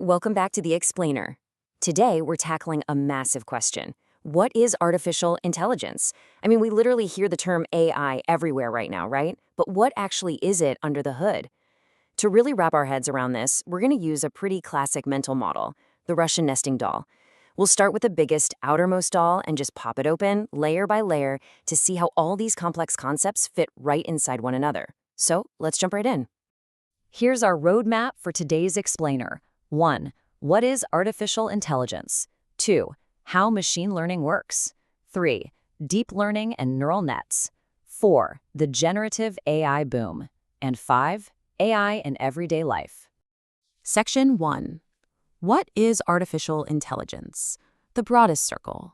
Welcome back to The Explainer. Today, we're tackling a massive question. What is artificial intelligence? I mean, we literally hear the term AI everywhere right now, right? But what actually is it under the hood? To really wrap our heads around this, we're going to use a pretty classic mental model, the Russian nesting doll. We'll start with the biggest, outermost doll and just pop it open, layer by layer, to see how all these complex concepts fit right inside one another. So, let's jump right in. Here's our roadmap for today's explainer. 1. What is artificial intelligence? 2. How machine learning works. 3. Deep learning and neural nets. 4. The generative AI boom. And 5. AI in everyday life. Section 1. What is artificial intelligence? The broadest circle.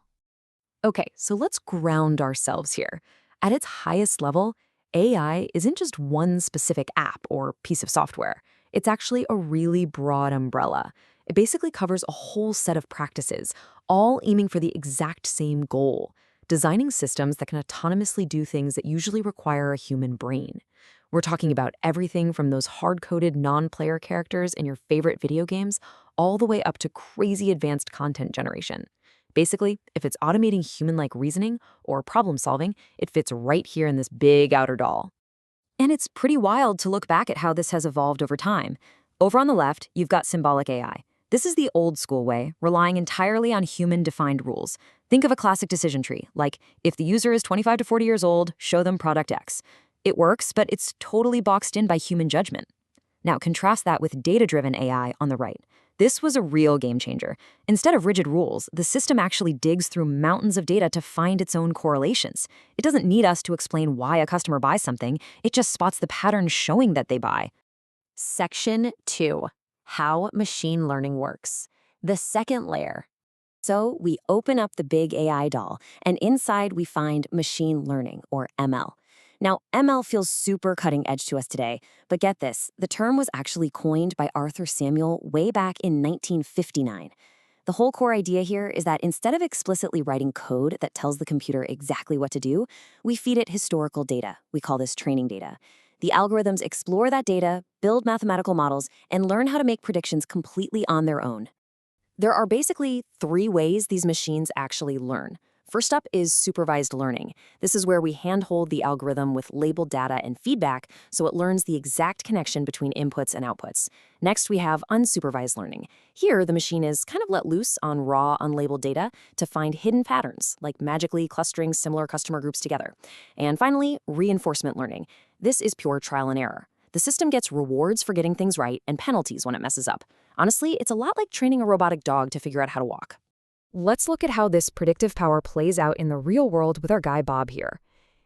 Okay, so let's ground ourselves here. At its highest level, AI isn't just one specific app or piece of software. It's actually a really broad umbrella. It basically covers a whole set of practices, all aiming for the exact same goal: designing systems that can autonomously do things that usually require a human brain. We're talking about everything from those hard-coded non-player characters in your favorite video games, all the way up to crazy advanced content generation. Basically, if it's automating human-like reasoning or problem-solving, it fits right here in this big outer doll. And it's pretty wild to look back at how this has evolved over time. Over on the left, you've got symbolic AI. This is the old school way, relying entirely on human-defined rules. Think of a classic decision tree, like if the user is 25 to 40 years old, show them product X. It works, but it's totally boxed in by human judgment. Now contrast that with data-driven AI on the right. This was a real game changer. Instead of rigid rules, the system actually digs through mountains of data to find its own correlations. It doesn't need us to explain why a customer buys something. It just spots the patterns showing that they buy. Section 2. How machine learning works. The second layer. So we open up the big AI doll, and inside we find machine learning, or ML. Now, ML feels super cutting edge to us today, but get this, the term was actually coined by Arthur Samuel way back in 1959. The whole core idea here is that instead of explicitly writing code that tells the computer exactly what to do, we feed it historical data. We call this training data. The algorithms explore that data, build mathematical models, and learn how to make predictions completely on their own. There are basically 3 ways these machines actually learn. First up is supervised learning. This is where we handhold the algorithm with labeled data and feedback so it learns the exact connection between inputs and outputs. Next, we have unsupervised learning. Here, the machine is kind of let loose on raw, unlabeled data to find hidden patterns, like magically clustering similar customer groups together. And finally, reinforcement learning. This is pure trial and error. The system gets rewards for getting things right and penalties when it messes up. Honestly, it's a lot like training a robotic dog to figure out how to walk. Let's look at how this predictive power plays out in the real world with our guy Bob here.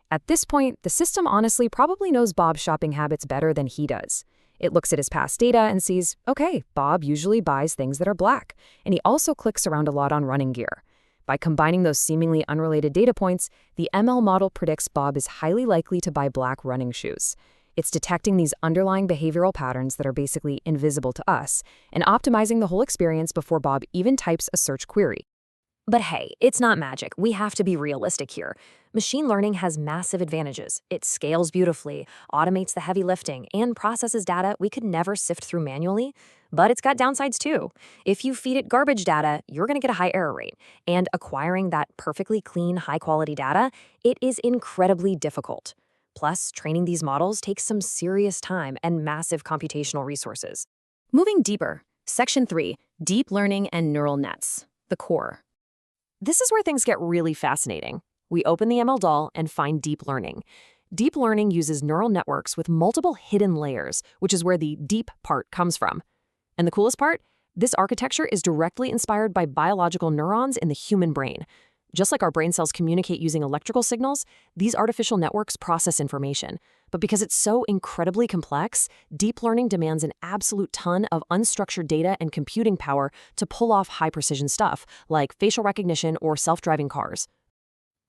At this point, the system honestly probably knows Bob's shopping habits better than he does. It looks at his past data and sees, okay, Bob usually buys things that are black, and he also clicks around a lot on running gear. By combining those seemingly unrelated data points, the ML model predicts Bob is highly likely to buy black running shoes. It's detecting these underlying behavioral patterns that are basically invisible to us and optimizing the whole experience before Bob even types a search query. But hey, it's not magic. We have to be realistic here. Machine learning has massive advantages. It scales beautifully, automates the heavy lifting, and processes data we could never sift through manually. But it's got downsides too. If you feed it garbage data, you're going to get a high error rate. And acquiring that perfectly clean, high-quality data, it is incredibly difficult. Plus, training these models takes some serious time and massive computational resources. Moving deeper, Section 3, Deep Learning and Neural Nets, the core. This is where things get really fascinating. We open the ML doll and find deep learning. Deep learning uses neural networks with multiple hidden layers, which is where the deep part comes from. And the coolest part? This architecture is directly inspired by biological neurons in the human brain. Just like our brain cells communicate using electrical signals, these artificial networks process information. But because it's so incredibly complex, deep learning demands an absolute ton of unstructured data and computing power to pull off high-precision stuff, like facial recognition or self-driving cars.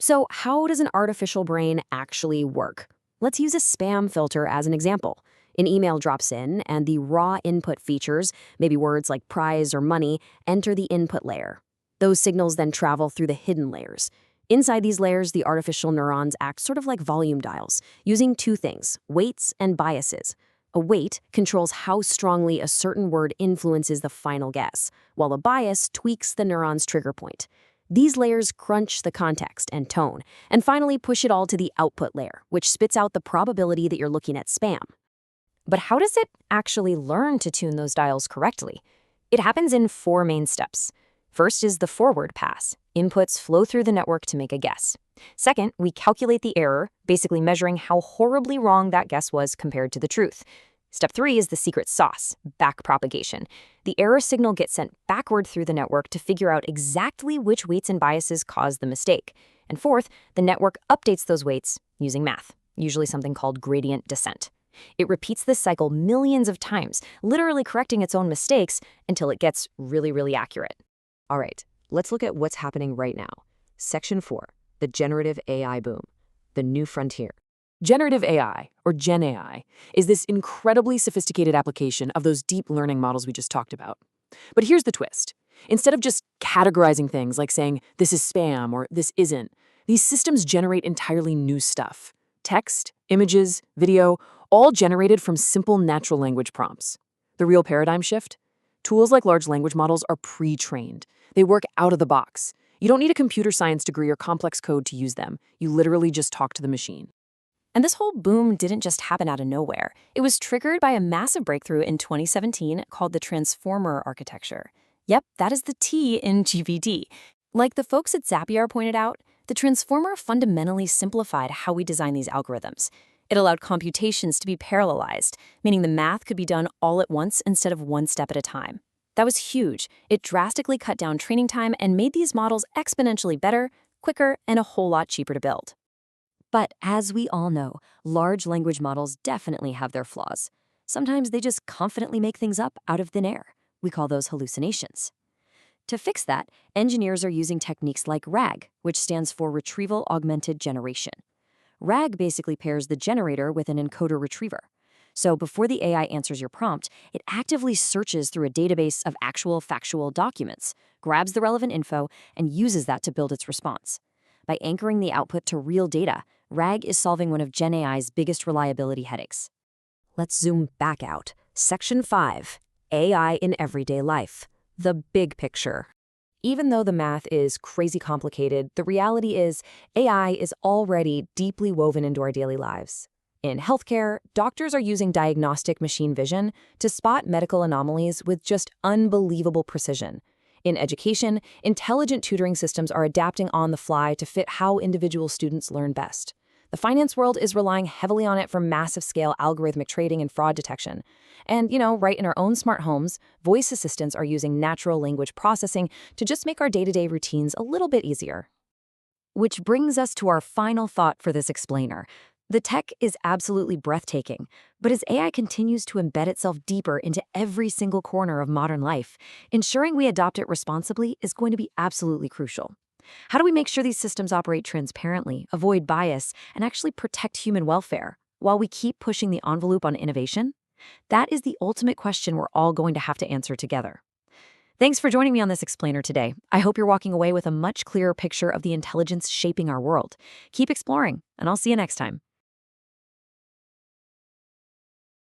So how does an artificial brain actually work? Let's use a spam filter as an example. An email drops in, and the raw input features, maybe words like prize or money, enter the input layer. Those signals then travel through the hidden layers. Inside these layers, the artificial neurons act sort of like volume dials, using 2 things, weights and biases. A weight controls how strongly a certain word influences the final guess, while a bias tweaks the neuron's trigger point. These layers crunch the context and tone, and finally push it all to the output layer, which spits out the probability that you're looking at spam. But how does it actually learn to tune those dials correctly? It happens in 4 main steps. First is the forward pass. Inputs flow through the network to make a guess. Second, we calculate the error, basically measuring how horribly wrong that guess was compared to the truth. Step 3 is the secret sauce, backpropagation. The error signal gets sent backward through the network to figure out exactly which weights and biases caused the mistake. And fourth, the network updates those weights using math, usually something called gradient descent. It repeats this cycle millions of times, literally correcting its own mistakes until it gets really, really accurate. All right, let's look at what's happening right now. Section 4, the generative AI boom, the new frontier. Generative AI, or Gen AI, is this incredibly sophisticated application of those deep learning models we just talked about. But here's the twist. Instead of just categorizing things like saying, this is spam or this isn't, these systems generate entirely new stuff. Text, images, video, all generated from simple natural language prompts. The real paradigm shift? Tools like large language models are pre-trained. They work out of the box. You don't need a computer science degree or complex code to use them. You literally just talk to the machine. And this whole boom didn't just happen out of nowhere. It was triggered by a massive breakthrough in 2017 called the transformer architecture. Yep, that is the T in GPT. Like the folks at Zapier pointed out, the transformer fundamentally simplified how we design these algorithms. It allowed computations to be parallelized, meaning the math could be done all at once instead of one step at a time. That was huge. It drastically cut down training time and made these models exponentially better, quicker, and a whole lot cheaper to build. But as we all know, large language models definitely have their flaws. Sometimes they just confidently make things up out of thin air. We call those hallucinations. To fix that, engineers are using techniques like RAG, which stands for Retrieval Augmented Generation. RAG basically pairs the generator with an encoder retriever. So before the AI answers your prompt, it actively searches through a database of actual factual documents, grabs the relevant info, and uses that to build its response. By anchoring the output to real data, RAG is solving one of Gen AI's biggest reliability headaches. Let's zoom back out. Section 5, AI in everyday life, the big picture. Even though the math is crazy complicated, the reality is AI is already deeply woven into our daily lives. In healthcare, doctors are using diagnostic machine vision to spot medical anomalies with just unbelievable precision. In education, intelligent tutoring systems are adapting on the fly to fit how individual students learn best. The finance world is relying heavily on it for massive-scale algorithmic trading and fraud detection. And, right in our own smart homes, voice assistants are using natural language processing to just make our day-to-day routines a little bit easier. Which brings us to our final thought for this explainer. The tech is absolutely breathtaking, but as AI continues to embed itself deeper into every single corner of modern life, ensuring we adopt it responsibly is going to be absolutely crucial. How do we make sure these systems operate transparently, avoid bias, and actually protect human welfare while we keep pushing the envelope on innovation? That is the ultimate question we're all going to have to answer together. Thanks for joining me on this explainer today. I hope you're walking away with a much clearer picture of the intelligence shaping our world. Keep exploring, and I'll see you next time.